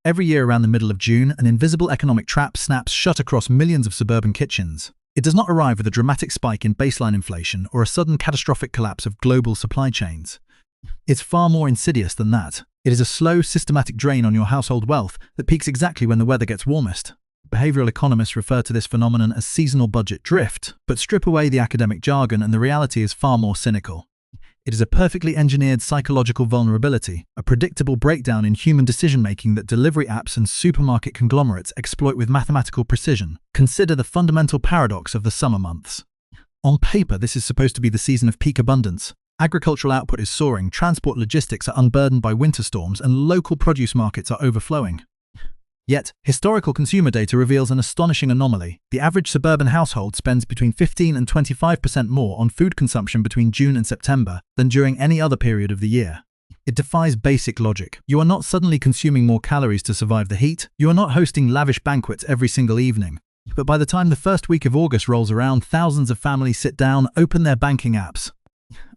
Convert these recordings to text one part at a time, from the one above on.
Every year around the middle of June, an invisible economic trap snaps shut across millions of suburban kitchens. It does not arrive with a dramatic spike in baseline inflation or a sudden catastrophic collapse of global supply chains. It's far more insidious than that. It is a slow, systematic drain on your household wealth that peaks exactly when the weather gets warmest. Behavioral economists refer to this phenomenon as seasonal budget drift, but strip away the academic jargon and the reality is far more cynical. It is a perfectly engineered psychological vulnerability, a predictable breakdown in human decision-making that delivery apps and supermarket conglomerates exploit with mathematical precision. Consider the fundamental paradox of the summer months. On paper, this is supposed to be the season of peak abundance. Agricultural output is soaring, transport logistics are unburdened by winter storms, and local produce markets are overflowing. Yet, historical consumer data reveals an astonishing anomaly. The average suburban household spends between 15 and 25% more on food consumption between June and September than during any other period of the year. It defies basic logic. You are not suddenly consuming more calories to survive the heat. You are not hosting lavish banquets every single evening. But by the time the first week of August rolls around, thousands of families sit down, open their banking apps,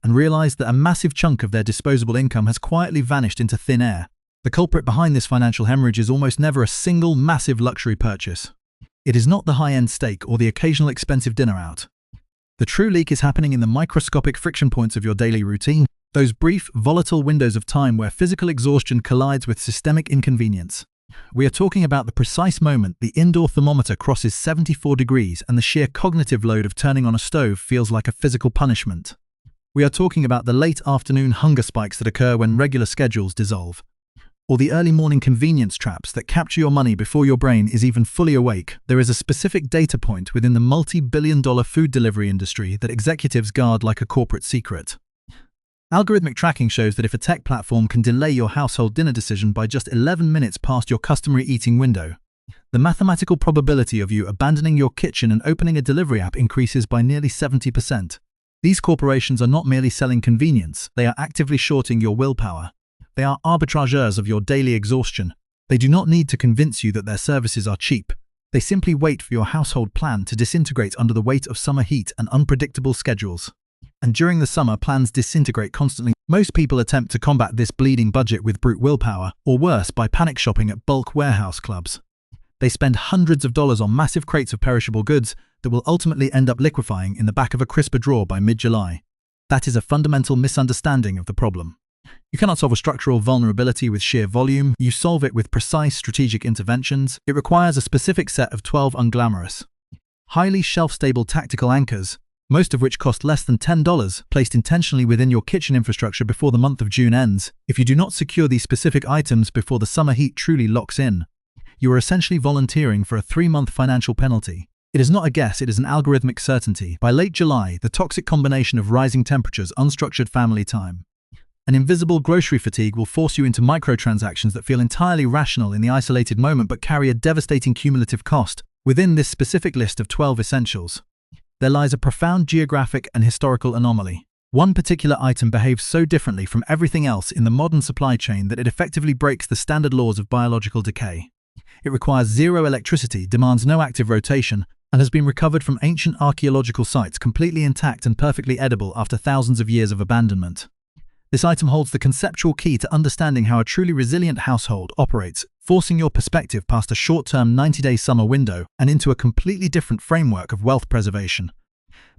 and realize that a massive chunk of their disposable income has quietly vanished into thin air. The culprit behind this financial hemorrhage is almost never a single massive luxury purchase. It is not the high-end steak or the occasional expensive dinner out. The true leak is happening in the microscopic friction points of your daily routine, those brief, volatile windows of time where physical exhaustion collides with systemic inconvenience. We are talking about the precise moment the indoor thermometer crosses 74 degrees and the sheer cognitive load of turning on a stove feels like a physical punishment. We are talking about the late afternoon hunger spikes that occur when regular schedules dissolve, or the early morning convenience traps that capture your money before your brain is even fully awake. There is a specific data point within the multi-billion-dollar food delivery industry that executives guard like a corporate secret. Algorithmic tracking shows that if a tech platform can delay your household dinner decision by just 11 minutes past your customary eating window, the mathematical probability of you abandoning your kitchen and opening a delivery app increases by nearly 70%. These corporations are not merely selling convenience, they are actively shorting your willpower. They are arbitrageurs of your daily exhaustion. They do not need to convince you that their services are cheap. They simply wait for your household plan to disintegrate under the weight of summer heat and unpredictable schedules. And during the summer, plans disintegrate constantly. Most people attempt to combat this bleeding budget with brute willpower, or worse, by panic shopping at bulk warehouse clubs. They spend hundreds of dollars on massive crates of perishable goods that will ultimately end up liquefying in the back of a crisper drawer by mid-July. That is a fundamental misunderstanding of the problem. You cannot solve a structural vulnerability with sheer volume. You solve it with precise strategic interventions. It requires a specific set of 12 unglamorous, highly shelf-stable tactical anchors, most of which cost less than $10, placed intentionally within your kitchen infrastructure before the month of June ends. If you do not secure these specific items before the summer heat truly locks in, you are essentially volunteering for a 3-month financial penalty. It is not a guess, it is an algorithmic certainty. By late July, the toxic combination of rising temperatures, unstructured family time, and invisible grocery fatigue will force you into microtransactions that feel entirely rational in the isolated moment but carry a devastating cumulative cost. Within this specific list of 12 essentials, there lies a profound geographic and historical anomaly. One particular item behaves so differently from everything else in the modern supply chain that it effectively breaks the standard laws of biological decay. It requires zero electricity, demands no active rotation, and has been recovered from ancient archaeological sites completely intact and perfectly edible after thousands of years of abandonment. This item holds the conceptual key to understanding how a truly resilient household operates, forcing your perspective past a short-term 90-day summer window and into a completely different framework of wealth preservation.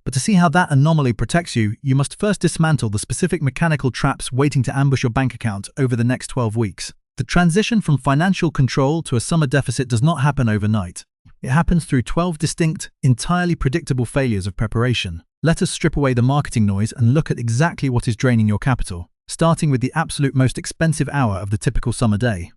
But to see how that anomaly protects you, you must first dismantle the specific mechanical traps waiting to ambush your bank account over the next 12 weeks. The transition from financial control to a summer deficit does not happen overnight. It happens through 12 distinct, entirely predictable failures of preparation. Let us strip away the marketing noise and look at exactly what is draining your capital, starting with the absolute most expensive hour of the typical summer day.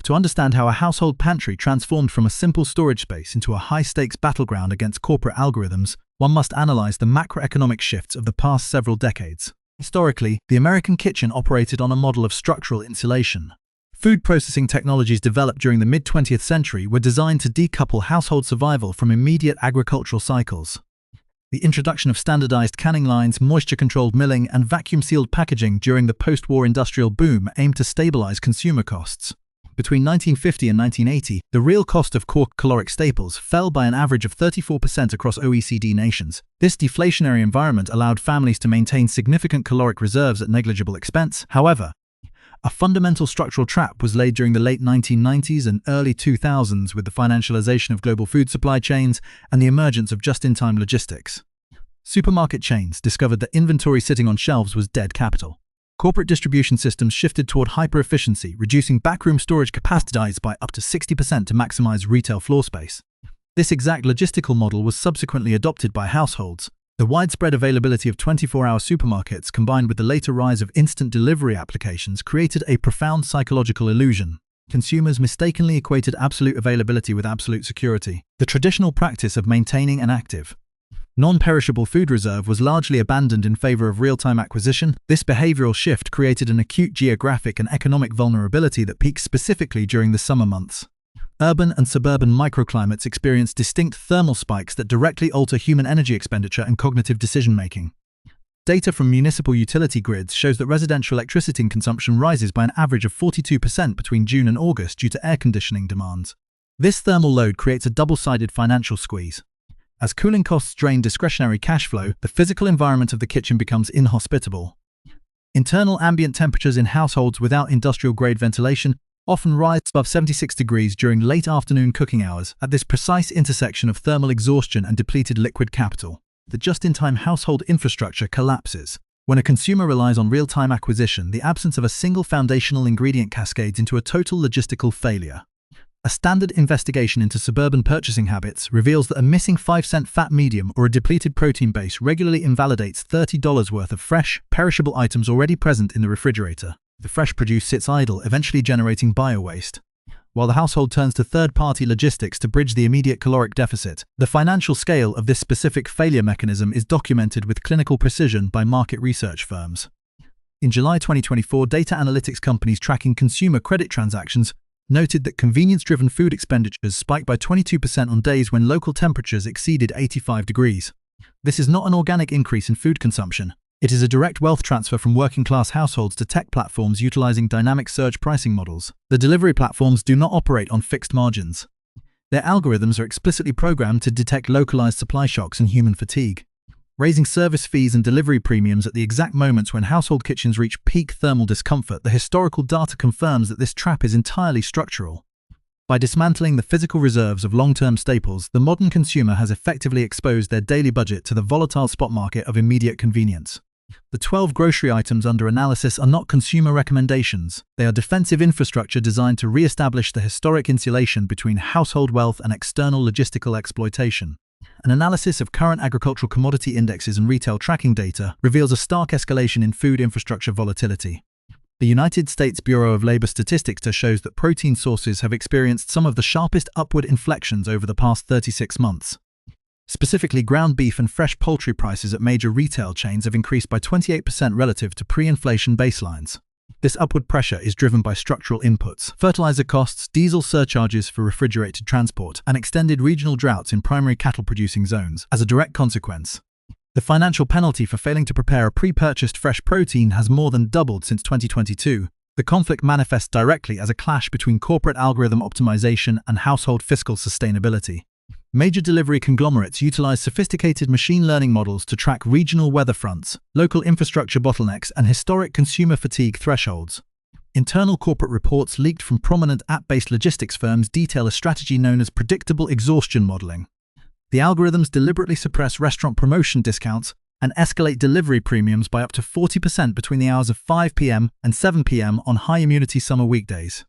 To understand how a household pantry transformed from a simple storage space into a high-stakes battleground against corporate algorithms, one must analyze the macroeconomic shifts of the past several decades. Historically, the American kitchen operated on a model of structural insulation. Food processing technologies developed during the mid-20th century were designed to decouple household survival from immediate agricultural cycles. The introduction of standardized canning lines, moisture-controlled milling, and vacuum-sealed packaging during the post-war industrial boom aimed to stabilize consumer costs. Between 1950 and 1980, the real cost of core caloric staples fell by an average of 34% across OECD nations. This deflationary environment allowed families to maintain significant caloric reserves at negligible expense. However, A fundamental structural trap was laid during the late 1990s and early 2000s with the financialization of global food supply chains and the emergence of just-in-time logistics. Supermarket chains discovered that inventory sitting on shelves was dead capital. Corporate distribution systems shifted toward hyper-efficiency, reducing backroom storage capacity by up to 60% to maximize retail floor space. This exact logistical model was subsequently adopted by households. The widespread availability of 24-hour supermarkets combined with the later rise of instant delivery applications created a profound psychological illusion. Consumers mistakenly equated absolute availability with absolute security. The traditional practice of maintaining an active, non-perishable food reserve was largely abandoned in favor of real-time acquisition. This behavioral shift created an acute geographic and economic vulnerability that peaked specifically during the summer months. Urban and suburban microclimates experience distinct thermal spikes that directly alter human energy expenditure and cognitive decision-making. Data from municipal utility grids shows that residential electricity consumption rises by an average of 42% between June and August due to air conditioning demands. This thermal load creates a double-sided financial squeeze. As cooling costs drain discretionary cash flow, the physical environment of the kitchen becomes inhospitable. Internal ambient temperatures in households without industrial-grade ventilation often rise above 76 degrees during late afternoon cooking hours. At this precise intersection of thermal exhaustion and depleted liquid capital, the just-in-time household infrastructure collapses. When a consumer relies on real-time acquisition, the absence of a single foundational ingredient cascades into a total logistical failure. A standard investigation into suburban purchasing habits reveals that a missing 5-cent fat medium or a depleted protein base regularly invalidates $30 worth of fresh, perishable items already present in the refrigerator. The fresh produce sits idle, eventually generating bio-waste. While the household turns to third-party logistics to bridge the immediate caloric deficit, the financial scale of this specific failure mechanism is documented with clinical precision by market research firms. In July 2024, data analytics companies tracking consumer credit transactions noted that convenience-driven food expenditures spiked by 22% on days when local temperatures exceeded 85 degrees. This is not an organic increase in food consumption. It is a direct wealth transfer from working-class households to tech platforms utilizing dynamic surge pricing models. The delivery platforms do not operate on fixed margins. Their algorithms are explicitly programmed to detect localized supply shocks and human fatigue, raising service fees and delivery premiums at the exact moments when household kitchens reach peak thermal discomfort. The historical data confirms that this trap is entirely structural. By dismantling the physical reserves of long-term staples, the modern consumer has effectively exposed their daily budget to the volatile spot market of immediate convenience. The 12 grocery items under analysis are not consumer recommendations. They are defensive infrastructure designed to re-establish the historic insulation between household wealth and external logistical exploitation. An analysis of current agricultural commodity indexes and retail tracking data reveals a stark escalation in food infrastructure volatility. The United States Bureau of Labor Statistics shows that protein sources have experienced some of the sharpest upward inflections over the past 36 months. Specifically, ground beef and fresh poultry prices at major retail chains have increased by 28% relative to pre-inflation baselines. This upward pressure is driven by structural inputs, fertilizer costs, diesel surcharges for refrigerated transport, and extended regional droughts in primary cattle-producing zones. As a direct consequence, the financial penalty for failing to prepare a pre-purchased fresh protein has more than doubled since 2022. The conflict manifests directly as a clash between corporate algorithm optimization and household fiscal sustainability. Major delivery conglomerates utilize sophisticated machine learning models to track regional weather fronts, local infrastructure bottlenecks, and historic consumer fatigue thresholds. Internal corporate reports leaked from prominent app-based logistics firms detail a strategy known as predictable exhaustion modeling. The algorithms deliberately suppress restaurant promotion discounts and escalate delivery premiums by up to 40% between the hours of 5 p.m. and 7 p.m. on high-immunity summer weekdays.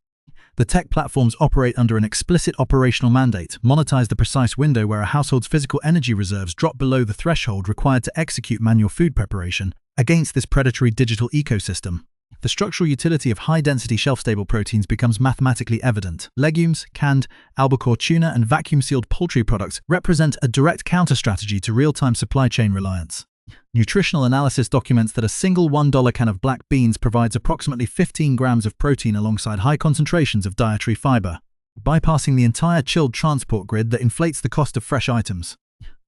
The tech platforms operate under an explicit operational mandate, monetize the precise window where a household's physical energy reserves drop below the threshold required to execute manual food preparation. Against this predatory digital ecosystem, the structural utility of high-density shelf-stable proteins becomes mathematically evident. Legumes, canned, albacore tuna, and vacuum-sealed poultry products represent a direct counter-strategy to real-time supply chain reliance. Nutritional analysis documents that a single $1 can of black beans provides approximately 15 grams of protein alongside high concentrations of dietary fiber, bypassing the entire chilled transport grid that inflates the cost of fresh items.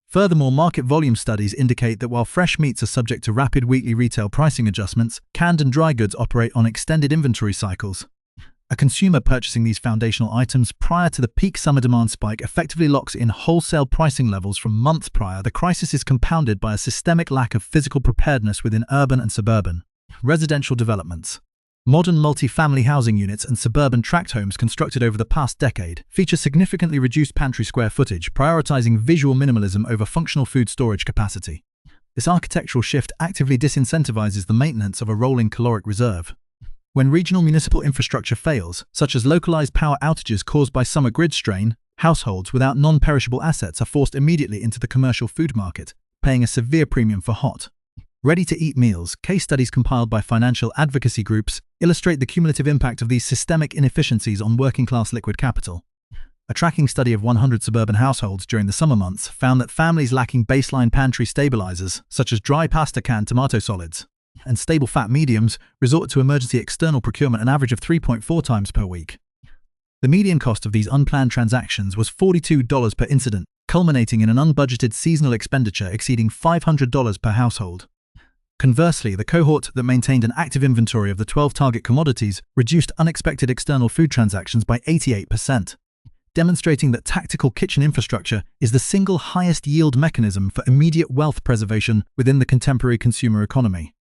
Furthermore, market volume studies indicate that while fresh meats are subject to rapid weekly retail pricing adjustments, canned and dry goods operate on extended inventory cycles. A consumer purchasing these foundational items prior to the peak summer demand spike effectively locks in wholesale pricing levels from months prior. The crisis is compounded by a systemic lack of physical preparedness within urban and suburban residential developments. Modern multi-family housing units and suburban tract homes constructed over the past decade feature significantly reduced pantry square footage, prioritizing visual minimalism over functional food storage capacity. This architectural shift actively disincentivizes the maintenance of a rolling caloric reserve. When regional municipal infrastructure fails, such as localized power outages caused by summer grid strain, households without non-perishable assets are forced immediately into the commercial food market, paying a severe premium for hot, ready-to-eat meals. Case studies compiled by financial advocacy groups illustrate the cumulative impact of these systemic inefficiencies on working-class liquid capital. A tracking study of 100 suburban households during the summer months found that families lacking baseline pantry stabilizers, such as dry pasta canned tomato solids, and stable fat mediums, resort to emergency external procurement an average of 3.4 times per week. The median cost of these unplanned transactions was $42 per incident, culminating in an unbudgeted seasonal expenditure exceeding $500 per household. Conversely, the cohort that maintained an active inventory of the 12 target commodities reduced unexpected external food transactions by 88%, demonstrating that tactical kitchen infrastructure is the single highest yield mechanism for immediate wealth preservation within the contemporary consumer economy.